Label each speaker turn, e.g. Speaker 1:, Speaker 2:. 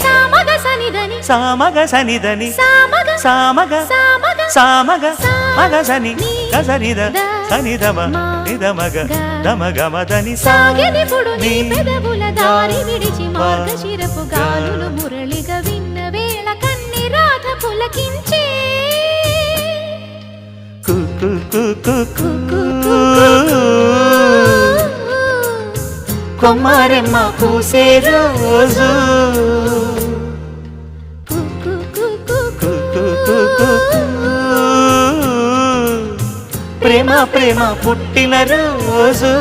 Speaker 1: సామగ సనిదని
Speaker 2: సామగ సనిదని
Speaker 1: సామగ
Speaker 2: సామగ
Speaker 1: సామగ
Speaker 2: సామగ మగ సని గసనిద సనిదమ నిదమగ దమగమదని
Speaker 1: సాగెనిపుడు నీ పెదవుల దారి విడిచి మార్గశిరపు గాలులు మురళిగా విన్న వేళ కన్ని రాధ పులకించే
Speaker 2: కు కు కు కు కు కొమ్మరెమ్మ పూసే రోజు ప్రేమ ప్రేమ పుట్టిన రోజు